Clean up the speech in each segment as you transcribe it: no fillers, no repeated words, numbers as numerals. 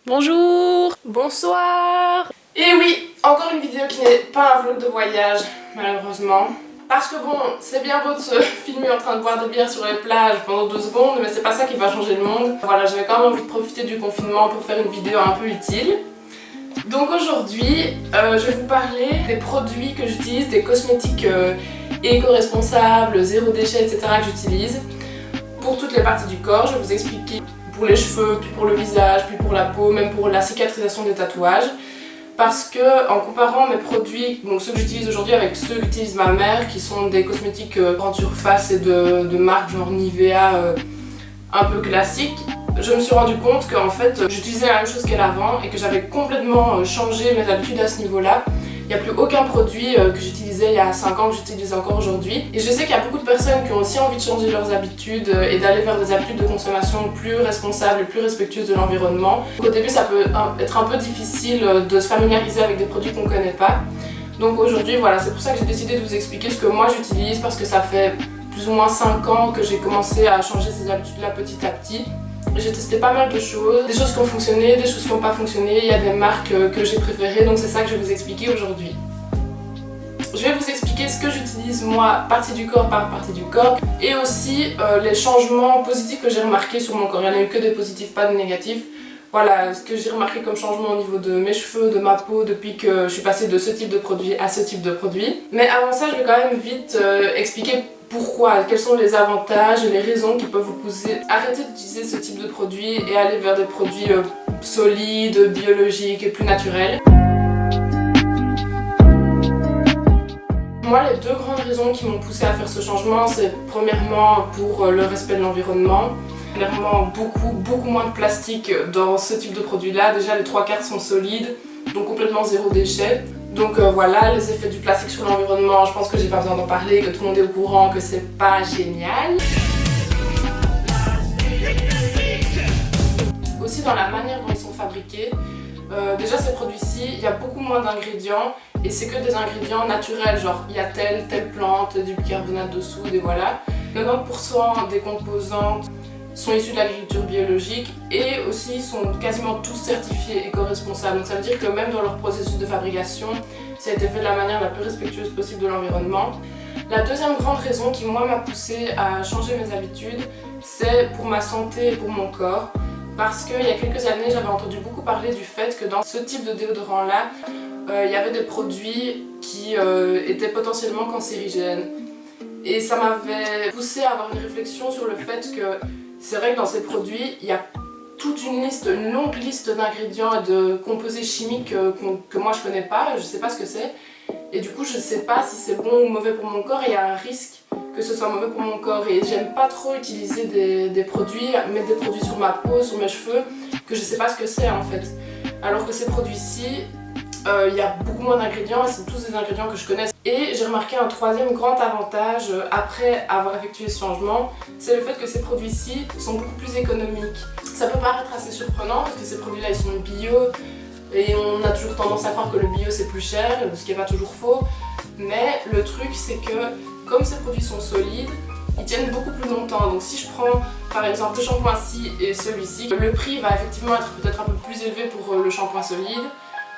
Bonjour, bonsoir. Et oui, encore une vidéo qui n'est pas un vlog de voyage, malheureusement. Parce que bon, c'est bien beau de se filmer en train de boire des bières sur les plages pendant 2 secondes, mais c'est pas ça qui va changer le monde. Voilà, j'avais quand même envie de profiter du confinement pour faire une vidéo un peu utile. Donc aujourd'hui, je vais vous parler des produits que j'utilise, des cosmétiques éco-responsables, zéro déchet, etc. que j'utilise pour toutes les parties du corps. Je vais vous expliquer pour les cheveux, puis pour le visage, puis pour la peau, même pour la cicatrisation des tatouages. Parce que en comparant mes produits, donc ceux que j'utilise aujourd'hui avec ceux qu'utilise ma mère, qui sont des cosmétiques grande surface et de marques genre Nivea un peu classiques, je me suis rendu compte qu'en fait j'utilisais la même chose qu'elle avant et que j'avais complètement changé mes habitudes à ce niveau-là. Il n'y a plus aucun produit que j'utilisais il y a 5 ans que j'utilise encore aujourd'hui. Et je sais qu'il y a beaucoup de personnes qui ont aussi envie de changer leurs habitudes et d'aller vers des habitudes de consommation plus responsables et plus respectueuses de l'environnement. Au début ça peut être un peu difficile de se familiariser avec des produits qu'on ne connaît pas. Donc aujourd'hui voilà, c'est pour ça que j'ai décidé de vous expliquer ce que moi j'utilise, parce que ça fait plus ou moins 5 ans que j'ai commencé à changer ces habitudes-là petit à petit. J'ai testé pas mal de choses, des choses qui ont fonctionné, des choses qui n'ont pas fonctionné, il y a des marques que j'ai préférées, donc c'est ça que je vais vous expliquer aujourd'hui. Je vais vous expliquer ce que j'utilise moi, partie du corps par partie du corps, et aussi les changements positifs que j'ai remarqués sur mon corps. Il n'y en a eu que des positifs, pas de négatifs. Voilà, ce que j'ai remarqué comme changement au niveau de mes cheveux, de ma peau, depuis que je suis passée de ce type de produit à ce type de produit. Mais avant ça, je vais quand même vite expliquer pourquoi, quels sont les avantages et les raisons qui peuvent vous pousser à arrêter d'utiliser ce type de produit et aller vers des produits solides, biologiques et plus naturels. Moi, les 2 grandes raisons qui m'ont poussé à faire ce changement, c'est premièrement pour le respect de l'environnement. Clairement, beaucoup moins de plastique dans ce type de produit-là. Déjà, les 3/4 sont solides, donc complètement zéro déchet. Donc voilà, les effets du plastique sur l'environnement, je pense que j'ai pas besoin d'en parler, que tout le monde est au courant, que c'est pas génial. Aussi dans la manière dont ils sont fabriqués. Déjà ces produits-ci, il y a beaucoup moins d'ingrédients et c'est que des ingrédients naturels, genre il y a telle plante, du bicarbonate de soude et voilà. 90% des composantes sont issus de l'agriculture biologique et aussi sont quasiment tous certifiés éco-responsables. Donc ça veut dire que même dans leur processus de fabrication, ça a été fait de la manière la plus respectueuse possible de l'environnement. La deuxième grande raison qui moi m'a poussée à changer mes habitudes, c'est pour ma santé et pour mon corps. Parce qu'il y a quelques années, j'avais entendu beaucoup parler du fait que dans ce type de déodorant-là, il y avait des produits qui étaient potentiellement cancérigènes. Et ça m'avait poussée à avoir une réflexion sur le fait que c'est vrai que dans ces produits, il y a toute une longue liste d'ingrédients et de composés chimiques que moi je connais pas, je sais pas ce que c'est. Et du coup, je sais pas si c'est bon ou mauvais pour mon corps et il y a un risque que ce soit mauvais pour mon corps. Et j'aime pas trop utiliser des produits, mettre des produits sur ma peau, sur mes cheveux, que je sais pas ce que c'est en fait. Alors que ces produits-ci, il y a beaucoup moins d'ingrédients et c'est tous des ingrédients que je connais. Et j'ai remarqué un troisième grand avantage après avoir effectué ce changement, c'est le fait que ces produits-ci sont beaucoup plus économiques. Ça peut paraître assez surprenant parce que ces produits-là ils sont bio et on a toujours tendance à croire que le bio c'est plus cher, ce qui n'est pas toujours faux. Mais le truc c'est que comme ces produits sont solides, ils tiennent beaucoup plus longtemps. Donc si je prends par exemple ce shampoing-ci et celui-ci, le prix va effectivement être peut-être un peu plus élevé pour le shampoing solide.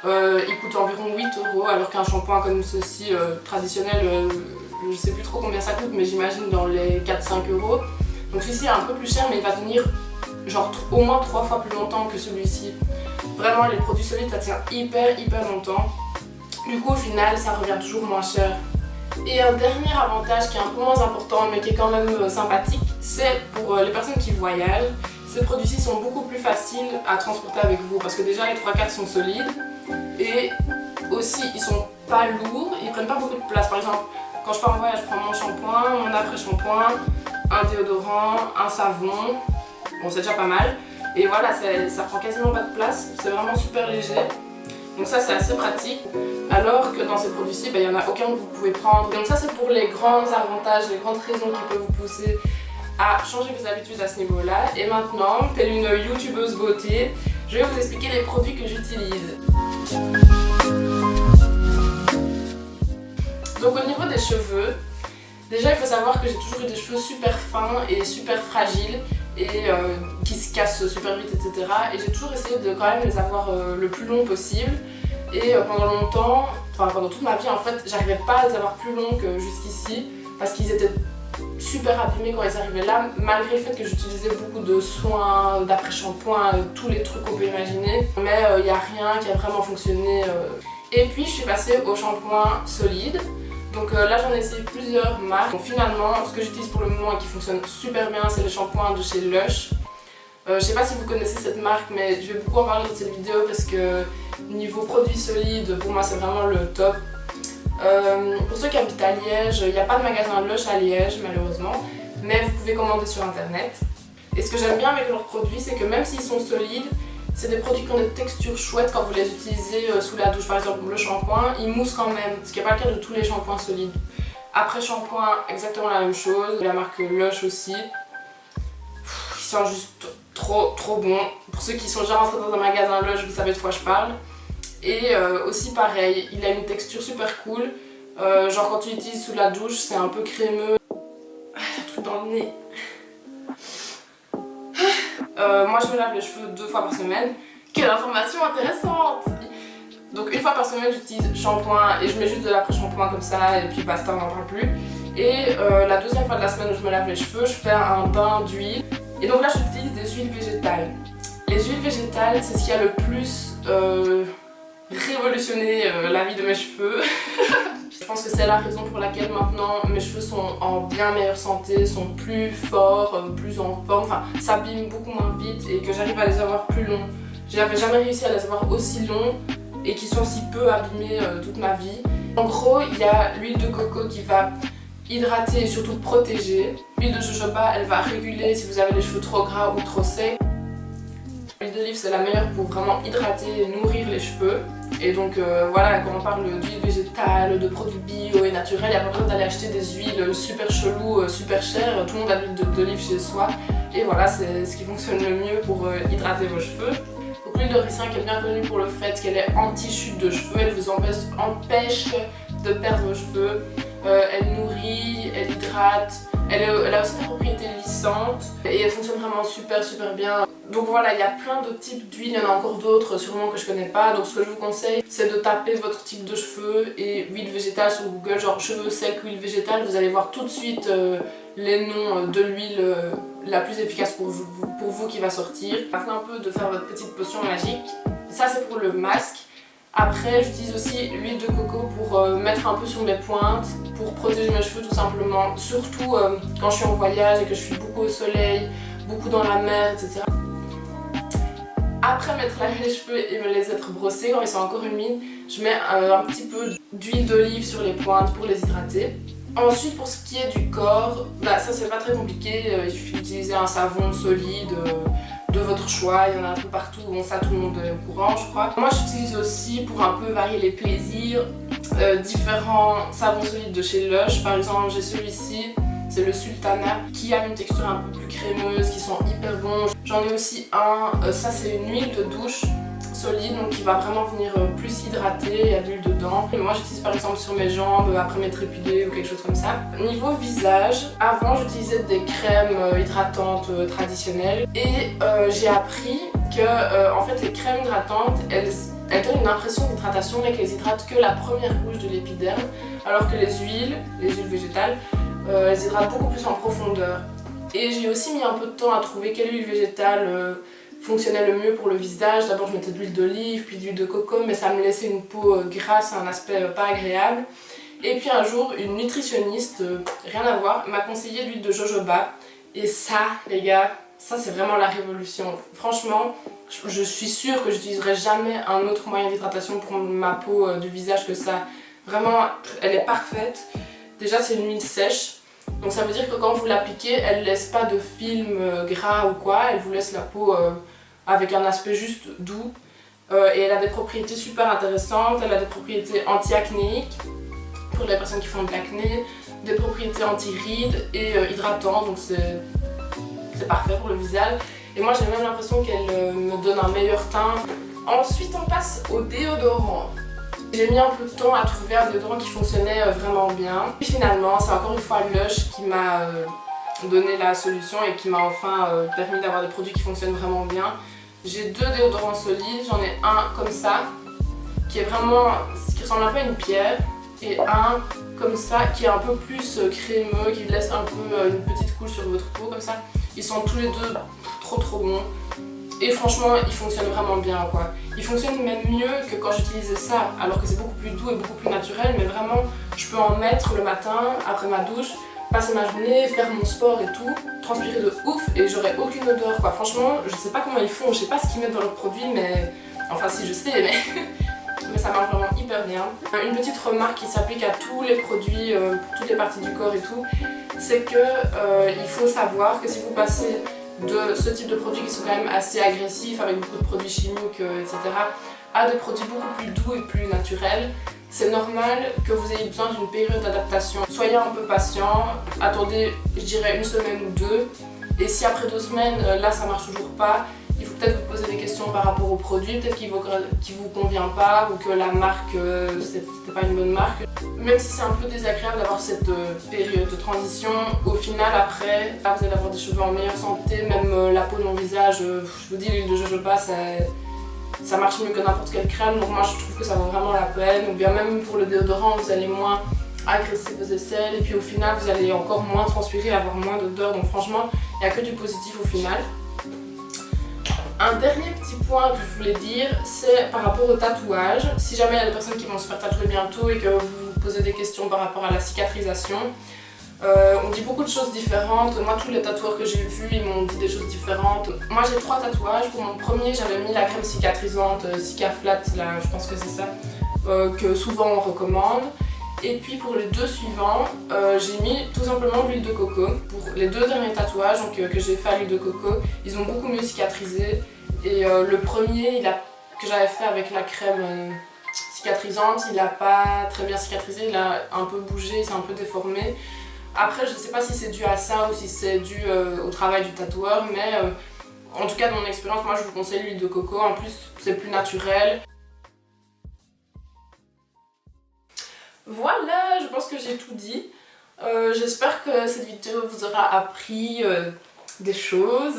Il coûte environ 8 € alors qu'un shampoing comme ceci traditionnel, je sais plus trop combien ça coûte mais j'imagine dans les 4-5 €. Donc celui-ci est un peu plus cher mais il va tenir genre au moins 3 fois plus longtemps que celui-ci. Vraiment les produits solides ça tient hyper longtemps. Du coup au final ça revient toujours moins cher. Et un dernier avantage qui est un peu moins important mais qui est quand même sympathique, c'est pour les personnes qui voyagent. Ces produits-ci sont beaucoup plus faciles à transporter avec vous parce que déjà les 3/4 sont solides et aussi ils sont pas lourds, ils prennent pas beaucoup de place. Par exemple, quand je pars en voyage, je prends mon shampoing, mon après-shampoing, un déodorant, un savon, bon c'est déjà pas mal. Et voilà, ça prend quasiment pas de place, c'est vraiment super léger. Donc ça c'est assez pratique. Alors que dans ces produits-ci, il n'y en a aucun que vous pouvez prendre. Donc ça c'est pour les grands avantages, les grandes raisons qui peuvent vous pousser à changer vos habitudes à ce niveau-là. Et maintenant, telle une youtubeuse beauté, je vais vous expliquer les produits que j'utilise. Donc au niveau des cheveux, déjà il faut savoir que j'ai toujours eu des cheveux super fins et super fragiles et qui se se cassent super vite, etc. Et j'ai toujours essayé de quand même les avoir le plus long possible. Et pendant longtemps, enfin pendant toute ma vie en fait, j'arrivais pas à les avoir plus longs que jusqu'ici parce qu'ils étaient super abîmés quand ils arrivaient là, malgré le fait que j'utilisais beaucoup de soins, d'après-shampoing, tous les trucs qu'on peut imaginer. Mais il n'y a rien qui a vraiment fonctionné. Et puis je suis passée au shampoing solide. Donc là j'en ai essayé plusieurs marques. Donc finalement, ce que j'utilise pour le moment et qui fonctionne super bien, c'est le shampoing de chez Lush. Je sais pas si vous connaissez cette marque, mais je vais beaucoup en parler dans cette vidéo parce que niveau produits solides, pour moi c'est vraiment le top. Pour ceux qui habitent à Liège, il n'y a pas de magasin Lush à Liège malheureusement, mais vous pouvez commander sur internet. Et ce que j'aime bien avec leurs produits, c'est que même s'ils sont solides, c'est des produits qui ont des textures chouettes quand vous les utilisez sous la douche. Par exemple le shampoing, il mousse quand même, ce qui n'est pas le cas de tous les shampoings solides. Après shampoing, exactement la même chose, la marque Lush aussi. Ils sont juste trop bons. Pour ceux qui sont déjà rentrés dans un magasin Lush, vous savez de quoi je parle. Et aussi pareil, il a une texture super cool. Genre quand tu l'utilises sous la douche, c'est un peu crémeux. Ah, il y a un truc dans le nez. Moi je me lave les cheveux 2 fois par semaine. Quelle information intéressante! Donc une fois par semaine j'utilise shampoing et je mets juste de l'après-shampoing comme ça et puis basta, on n'en parle plus. Et la deuxième fois de la semaine où je me lave les cheveux, je fais un bain d'huile. Et donc là j'utilise des huiles végétales. Les huiles végétales, c'est ce qui a le plus révolutionné la vie de mes cheveux. Je pense que c'est la raison pour laquelle maintenant mes cheveux sont en bien meilleure santé, sont plus forts, plus en forme, enfin s'abîment beaucoup moins vite et que j'arrive à les avoir plus longs. J'avais jamais réussi à les avoir aussi longs et qui sont si peu abîmés toute ma vie. En gros, il y a l'huile de coco qui va hydrater et surtout protéger. L'huile de jojoba, elle va réguler si vous avez les cheveux trop gras ou trop secs. L'huile d'olive, c'est la meilleure pour vraiment hydrater et nourrir les cheveux. Et donc voilà, quand on parle d'huile végétale, de produits bio et naturels, il n'y a pas besoin d'aller acheter des huiles super cheloues, super chères. Tout le monde a de l'huile d'olive chez soi. Et voilà, c'est ce qui fonctionne le mieux pour hydrater vos cheveux. Donc l'huile de ricin qui est bien connue pour le fait qu'elle est anti-chute de cheveux, elle vous empêche de perdre vos cheveux. Elle nourrit, elle hydrate, elle a aussi des propriétés lissantes et elle fonctionne vraiment super bien. Donc voilà, il y a plein de types d'huile, il y en a encore d'autres sûrement que je connais pas. Donc ce que je vous conseille, c'est de taper votre type de cheveux et huile végétale sur Google, genre cheveux secs, huile végétale. Vous allez voir tout de suite les noms de l'huile la plus efficace pour vous qui va sortir. Afin un peu de faire votre petite potion magique. Ça c'est pour le masque. Après j'utilise aussi l'huile de coco pour mettre un peu sur mes pointes, pour protéger mes cheveux tout simplement. Surtout quand je suis en voyage et que je suis beaucoup au soleil, beaucoup dans la mer, etc. Après m'être lavé les cheveux et me les être brossés quand ils sont encore humides, je mets un petit peu d'huile d'olive sur les pointes pour les hydrater. Ensuite pour ce qui est du corps, bah, ça c'est pas très compliqué, il suffit d'utiliser un savon solide de votre choix, il y en a un peu partout, bon ça tout le monde est au courant je crois. Moi j'utilise aussi pour un peu varier les plaisirs différents savons solides de chez Lush. Par exemple j'ai celui-ci, c'est le Sultana qui a une texture un peu plus crémeuse, qui sont hyper bons. J'en ai aussi un, ça c'est une huile de douche solide donc qui va vraiment venir plus hydrater, il y a de l'huile dedans. Et moi j'utilise par exemple sur mes jambes après m'être épilée ou quelque chose comme ça. Niveau visage, avant j'utilisais des crèmes hydratantes traditionnelles et j'ai appris que en fait les crèmes hydratantes elles donnent une impression d'hydratation mais qu'elles hydratent que la première couche de l'épiderme alors que les huiles végétales elles hydratent beaucoup plus en profondeur. Et j'ai aussi mis un peu de temps à trouver quelle huile végétale fonctionnait le mieux pour le visage. D'abord je mettais de l'huile d'olive, puis de l'huile de coco, mais ça me laissait une peau grasse, un aspect pas agréable. Et puis un jour, une nutritionniste, rien à voir, m'a conseillé l'huile de jojoba. Et ça, les gars, ça c'est vraiment la révolution. Franchement, je suis sûre que j'utiliserai jamais un autre moyen d'hydratation pour ma peau du visage que ça. Vraiment, elle est parfaite. Déjà c'est une huile sèche. Donc ça veut dire que quand vous l'appliquez, elle ne laisse pas de film gras ou quoi, elle vous laisse la peau avec un aspect juste doux. Et elle a des propriétés super intéressantes, elle a des propriétés anti-acnéiques pour les personnes qui font de l'acné, des propriétés anti-rides et hydratantes, donc c'est parfait pour le visage. Et moi j'ai même l'impression qu'elle me donne un meilleur teint. Ensuite on passe au déodorant. J'ai mis un peu de temps à trouver un déodorant qui fonctionnait vraiment bien. Et finalement, c'est encore une fois Lush qui m'a donné la solution et qui m'a enfin permis d'avoir des produits qui fonctionnent vraiment bien. J'ai 2 déodorants solides, j'en ai un comme ça, qui est vraiment, qui ressemble un peu à une pierre, et un comme ça, qui est un peu plus crémeux, qui laisse un peu une petite couche sur votre peau comme ça. Ils sont tous les deux trop bons. Et franchement, ils fonctionnent vraiment bien quoi. Ils fonctionnent même mieux que quand j'utilisais ça, alors que c'est beaucoup plus doux et beaucoup plus naturel, mais vraiment, je peux en mettre le matin, après ma douche, passer ma journée, faire mon sport et tout, transpirer de ouf et j'aurais aucune odeur quoi. Franchement, je sais pas comment ils font, je sais pas ce qu'ils mettent dans leurs produits, mais... Enfin si, je sais, mais... mais ça marche vraiment hyper bien. Une petite remarque qui s'applique à tous les produits, pour toutes les parties du corps et tout, c'est que il faut savoir que si vous passez de ce type de produits qui sont quand même assez agressifs, avec beaucoup de produits chimiques, etc., à des produits beaucoup plus doux et plus naturels, c'est normal que vous ayez besoin d'une période d'adaptation. Soyez un peu patient, attendez, je dirais 1 semaine ou 2, et si après 2 semaines, là ça marche toujours pas, il faut peut-être vous poser des questions par rapport au produit, peut-être qu'il vous convient pas ou que la marque, c'était pas une bonne marque. Même si c'est un peu désagréable d'avoir cette période de transition, au final après, là, vous allez avoir des cheveux en meilleure santé, même la peau de mon visage, je vous dis l'huile de jojoba, ça marche mieux que n'importe quelle crème, donc moi je trouve que ça vaut vraiment la peine. Ou bien même pour le déodorant, vous allez moins agresser vos aisselles et puis au final vous allez encore moins transpirer, avoir moins d'odeur, donc franchement il n'y a que du positif au final. Un dernier petit point que je voulais dire, c'est par rapport au tatouage. Si jamais il y a des personnes qui vont se faire tatouer bientôt et que vous vous posez des questions par rapport à la cicatrisation, on dit beaucoup de choses différentes. Moi, tous les tatoueurs que j'ai vus, ils m'ont dit des choses différentes. Moi, j'ai 3 tatouages. Pour mon premier, j'avais mis la crème cicatrisante Cicaflat, là, je pense que c'est ça, que souvent on recommande. Et puis pour les 2 suivants, j'ai mis tout simplement l'huile de coco. Pour les 2 derniers tatouages donc, que j'ai fait à l'huile de coco, ils ont beaucoup mieux cicatrisé. Et le premier que j'avais fait avec la crème cicatrisante, il n'a pas très bien cicatrisé, il a un peu bougé, il s'est un peu déformé. Après, je ne sais pas si c'est dû à ça ou si c'est dû au travail du tatoueur, mais en tout cas, de mon expérience, moi je vous conseille l'huile de coco. En plus, c'est plus naturel. Voilà, je pense que j'ai tout dit. J'espère que cette vidéo vous aura appris des choses,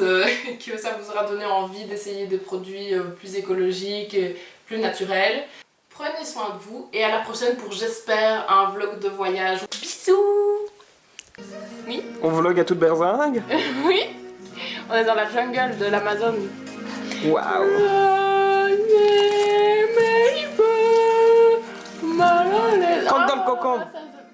que ça vous aura donné envie d'essayer des produits plus écologiques et plus naturels. Prenez soin de vous et à la prochaine pour, j'espère, un vlog de voyage. Bisous! Oui? On vlog à toute berzingue? Oui? On est dans la jungle de l'Amazon. Waouh! Rentre dans le cocon!